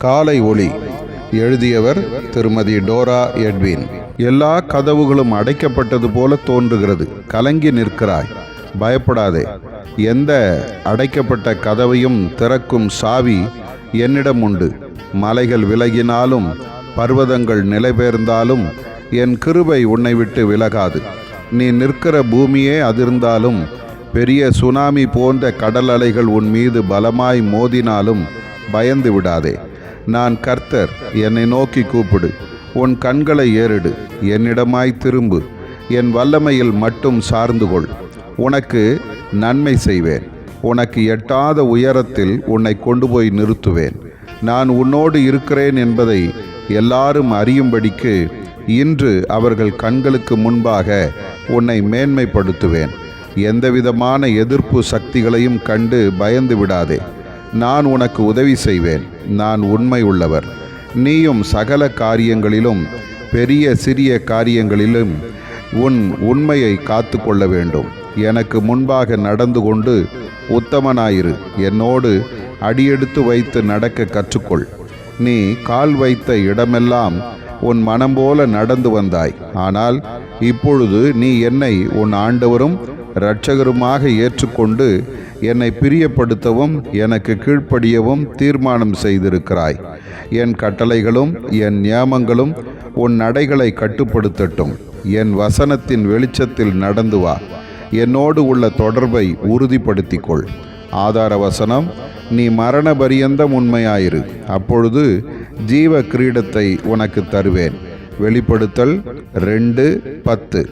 காலை ஒளி. எழுதியவர் திருமதி டோரா எட்வின். எல்லா கதவுகளும் அடைக்கப்பட்டது போல தோன்றுகிறது. கலங்கி நிற்கிறாய். பயப்படாதே. எந்த அடைக்கப்பட்ட கதவையும் திறக்கும் சாவி என்னிடம் உண்டு. மலைகள் விலகினாலும் பர்வதங்கள் நிலைபெயர்ந்தாலும் என் கிருபை உன்னை விட்டு விலகாது. நீ நிற்கிற பூமியே அதிர்ந்தாலும் பெரிய சுனாமி போன்ற கடல் அலைகள் உன் மீது பலமாய் மோதினாலும் பயந்து விடாதே. நான் கர்த்தர், என்னை நோக்கி கூப்பிடு. உன் கண்களை ஏறிடு, என்னிடமாய் திரும்பு. என் வல்லமையில் மட்டும் சார்ந்து கொள். உனக்கு நன்மை செய்வேன். உனக்கு எட்டாத உயரத்தில் உன்னை கொண்டு போய் நிறுத்துவேன். நான் உன்னோடு இருக்கிறேன் என்பதை எல்லாரும் அறியும்படிக்கு இன்று அவர்கள் கண்களுக்கு முன்பாக உன்னை மேன்மைப்படுத்துவேன். எந்தவிதமான எதிர்ப்பு சக்திகளையும் கண்டு பயந்து விடாதே. நான் உனக்கு உதவி செய்வேன். நான் உண்மை உள்ளவர். நீயும் சகல காரியங்களிலும் பெரிய சிறிய காரியங்களிலும் உன் உண்மையை காத்து கொள்ள வேண்டும். எனக்கு முன்பாக நடந்து கொண்டு உத்தமனாயிரு. என்னோடு அடியெடுத்து வைத்து நடக்க கற்றுக்கொள். நீ கால் வைத்த இடமெல்லாம் உன் மனம் போல நடந்து வந்தாய். ஆனால் இப்பொழுது நீ என்னை உன் ஆண்டவரும் இரட்சகருமாக ஏற்றுக்கொண்டு என்னை பிரியப்படுத்தவும் எனக்கு கீழ்ப்படியவும் தீர்மானம் செய்திருக்கிறாய். என் கட்டளைகளும் என் நியாமங்களும் உன் நடைகளை கட்டுப்படுத்தட்டும். என் வசனத்தின் வெளிச்சத்தில் நடந்து வா. என்னோடு உள்ள தொடர்பை உறுதிப்படுத்திக்கொள். ஆதார வசனம்: நீ மரண பரியந்தம் உண்மையாயிரு, அப்பொழுது ஜீவ கிரீடத்தை உனக்கு தருவேன். வெளிப்படுத்தல் 2:10.